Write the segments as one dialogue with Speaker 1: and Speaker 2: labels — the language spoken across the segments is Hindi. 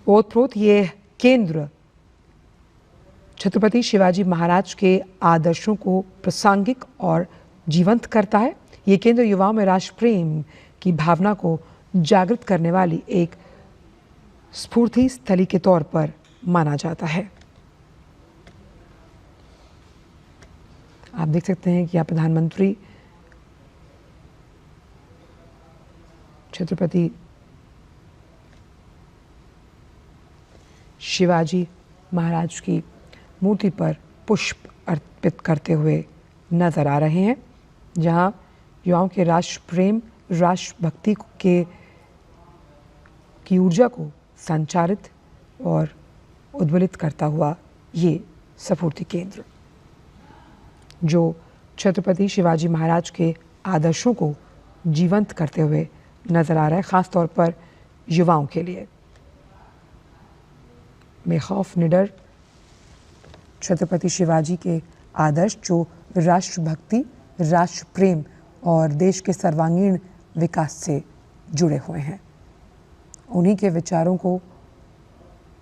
Speaker 1: ओतप्रोत ये केंद्र छत्रपति शिवाजी महाराज के आदर्शों को प्रासंगिक और जीवंत करता है। ये केंद्र युवाओं में राष्ट्र प्रेम की भावना को जागृत करने वाली एक स्फूर्ति स्थली के तौर पर माना जाता है। आप देख सकते हैं कि यहाँ प्रधानमंत्री छत्रपति शिवाजी महाराज की मूर्ति पर पुष्प अर्पित करते हुए नजर आ रहे हैं, जहां युवाओं के राष्ट्र प्रेम, राष्ट्रभक्ति की ऊर्जा को संचारित और उद्वेलित करता हुआ ये स्फूर्ति केंद्र, जो छत्रपति शिवाजी महाराज के आदर्शों को जीवंत करते हुए नजर आ रहा है, ख़ास तौर पर युवाओं के लिए। बेखौफ निडर छत्रपति शिवाजी के आदर्श जो राष्ट्रभक्ति, राष्ट्र प्रेम और देश के सर्वांगीण विकास से जुड़े हुए हैं, उन्हीं के विचारों को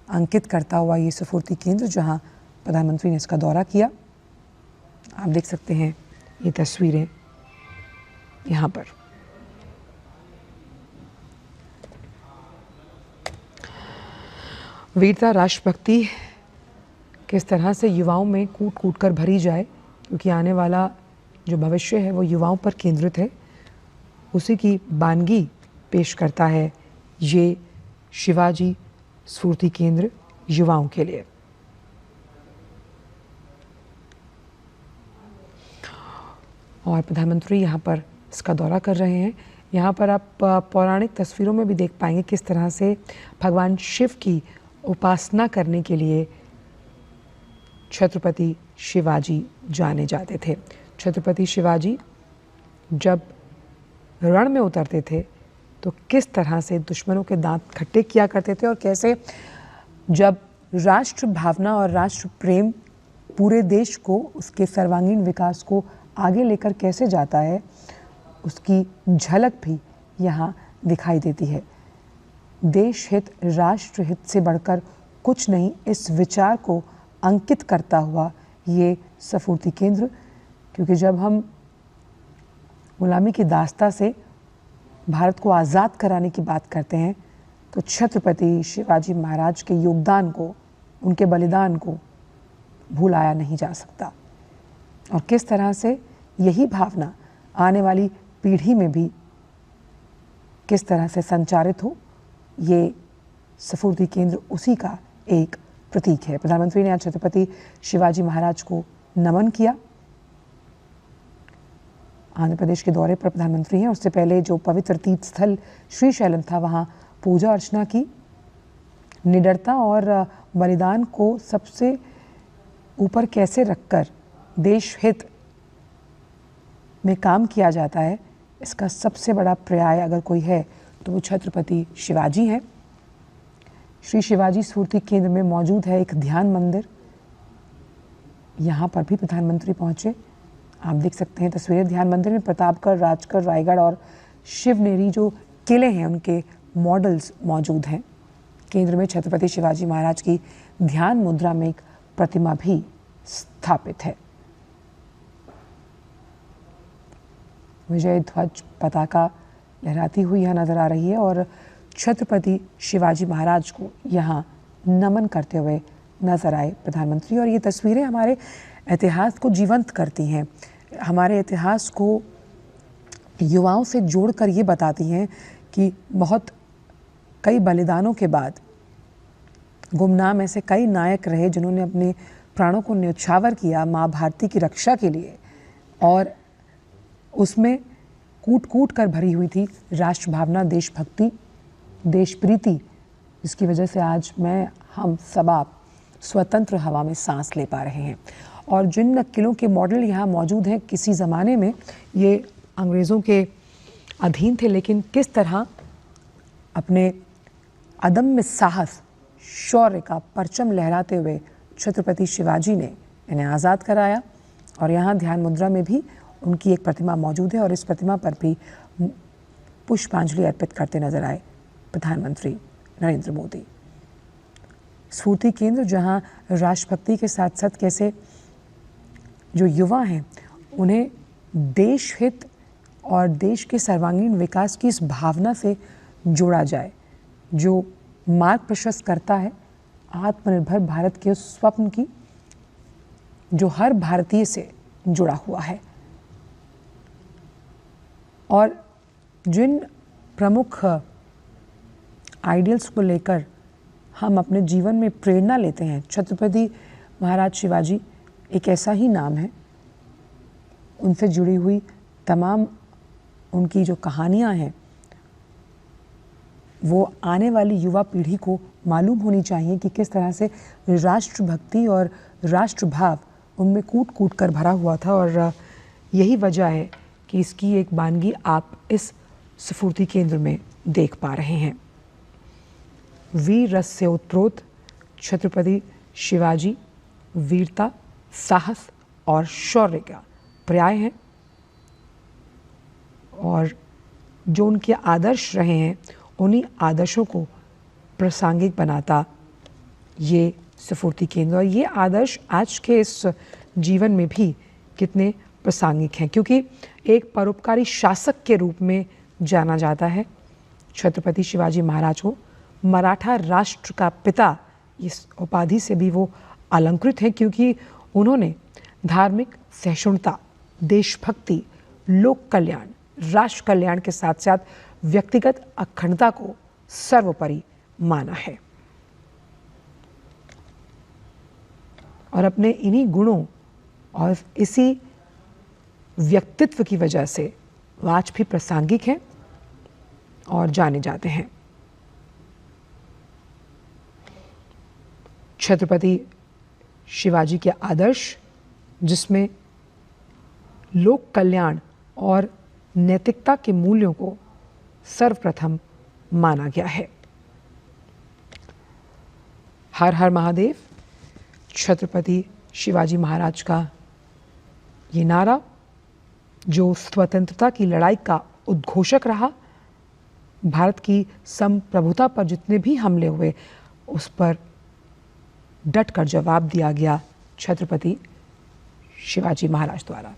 Speaker 1: अंकित करता हुआ ये स्फूर्ति केंद्र, जहां प्रधानमंत्री ने इसका दौरा किया। आप देख सकते हैं ये तस्वीरें यहाँ पर। वीरता, राष्ट्रभक्ति किस तरह से युवाओं में कूट कूट कर भरी जाए, क्योंकि आने वाला जो भविष्य है वो युवाओं पर केंद्रित है, उसी की बानगी पेश करता है ये शिवाजी स्फूर्ति केंद्र युवाओं के लिए। और प्रधानमंत्री यहाँ पर इसका दौरा कर रहे हैं। यहाँ पर आप पौराणिक तस्वीरों में भी देख पाएंगे किस तरह से भगवान शिव की उपासना करने के लिए छत्रपति शिवाजी जाने जाते थे। छत्रपति शिवाजी जब रण में उतरते थे तो किस तरह से दुश्मनों के दांत खट्टे किया करते थे, और कैसे जब राष्ट्र भावना और राष्ट्र प्रेम पूरे देश को, उसके सर्वांगीण विकास को आगे लेकर कैसे जाता है, उसकी झलक भी यहाँ दिखाई देती है। देश हित, राष्ट्र हित से बढ़कर कुछ नहीं, इस विचार को अंकित करता हुआ ये स्फूर्ति केंद्र, क्योंकि जब हम गुलामी की दास्ता से भारत को आज़ाद कराने की बात करते हैं तो छत्रपति शिवाजी महाराज के योगदान को, उनके बलिदान को भुलाया नहीं जा सकता। और किस तरह से यही भावना आने वाली पीढ़ी में भी किस तरह से संचारित हो, ये स्फूर्ति केंद्र उसी का एक प्रतीक है। प्रधानमंत्री ने आज छत्रपति शिवाजी महाराज को नमन किया। आंध्र प्रदेश के दौरे पर प्रधानमंत्री हैं, उससे पहले जो पवित्र तीर्थ स्थल श्रीशैलम था वहाँ पूजा अर्चना की। निडरता और बलिदान को सबसे ऊपर कैसे रखकर देश हित में काम किया जाता है, इसका सबसे बड़ा पर्याय अगर कोई है तो वो छत्रपति शिवाजी हैं। श्री शिवाजी स्फूर्ति केंद्र में मौजूद है एक ध्यान मंदिर, यहाँ पर भी प्रधानमंत्री पहुँचे। आप देख सकते हैं तस्वीरें। ध्यान मंदिर में प्रतापगढ़, राजगढ़, रायगढ़ और शिवनेरी जो किले हैं उनके मॉडल्स मौजूद हैं। केंद्र में छत्रपति शिवाजी महाराज की ध्यान मुद्रा में एक प्रतिमा भी स्थापित है। विजय ध्वज पताका लहराती हुई यहाँ नजर आ रही है और छत्रपति शिवाजी महाराज को यहाँ नमन करते हुए नजर आए प्रधानमंत्री। और ये तस्वीरें हमारे इतिहास को जीवंत करती हैं, हमारे इतिहास को युवाओं से जोड़कर ये बताती हैं कि बहुत कई बलिदानों के बाद गुमनाम ऐसे कई नायक रहे जिन्होंने अपने प्राणों को न्यौछावर किया माँ भारती की रक्षा के लिए, और उसमें कूट कूट कर भरी हुई थी राष्ट्र भावना, देशभक्ति, देश प्रीति, जिसकी वजह से आज हम सब आप स्वतंत्र हवा में सांस ले पा रहे हैं। और जिन किलों के मॉडल यहाँ मौजूद हैं, किसी ज़माने में ये अंग्रेज़ों के अधीन थे, लेकिन किस तरह अपने अदम्य साहस, शौर्य का परचम लहराते हुए छत्रपति शिवाजी ने इन्हें आज़ाद कराया। और यहाँ ध्यान मुद्रा में भी उनकी एक प्रतिमा मौजूद है और इस प्रतिमा पर भी पुष्पांजलि अर्पित करते नजर आए प्रधानमंत्री नरेंद्र मोदी। स्फूर्ति केंद्र, जहां राष्ट्रभक्ति के साथ साथ कैसे जो युवा हैं उन्हें देश हित और देश के सर्वांगीण विकास की इस भावना से जोड़ा जाए, जो मार्ग प्रशस्त करता है आत्मनिर्भर भारत के उस स्वप्न की जो हर भारतीय से जुड़ा हुआ है। और जिन प्रमुख आइडियल्स को लेकर हम अपने जीवन में प्रेरणा लेते हैं, छत्रपति महाराज शिवाजी एक ऐसा ही नाम है। उनसे जुड़ी हुई तमाम उनकी जो कहानियाँ हैं वो आने वाली युवा पीढ़ी को मालूम होनी चाहिए कि किस तरह से राष्ट्रभक्ति और राष्ट्रभाव उनमें कूट कूट कर भरा हुआ था। और यही वजह है कि इसकी एक वानगी आप इस स्फूर्ति केंद्र में देख पा रहे हैं। वीर रस से उत्प्रोत छत्रपति शिवाजी वीरता, साहस और शौर्य का पर्याय हैं, और जो उनके आदर्श रहे हैं उन्हीं आदर्शों को प्रासंगिक बनाता ये स्फूर्ति केंद्र। और ये आदर्श आज के इस जीवन में भी कितने प्रासंगिक हैं, क्योंकि एक परोपकारी शासक के रूप में जाना जाता है छत्रपति शिवाजी महाराज को। मराठा राष्ट्र का पिता इस उपाधि से भी वो अलंकृत हैं, क्योंकि उन्होंने धार्मिक सहिष्णुता, देशभक्ति, लोक कल्याण, राष्ट्र कल्याण के साथ साथ व्यक्तिगत अखंडता को सर्वोपरि माना है। और अपने इन्हीं गुणों और इसी व्यक्तित्व की वजह से वो आज भी प्रासंगिक हैं और जाने जाते हैं। छत्रपति शिवाजी के आदर्श, जिसमें लोक कल्याण और नैतिकता के मूल्यों को सर्वप्रथम माना गया है। हर हर महादेव। छत्रपति शिवाजी महाराज का ये नारा, जो स्वतंत्रता की लड़ाई का उद्घोषक रहा, भारत की संप्रभुता पर जितने भी हमले हुए उस पर डट कर जवाब दिया गया छत्रपति शिवाजी महाराज द्वारा।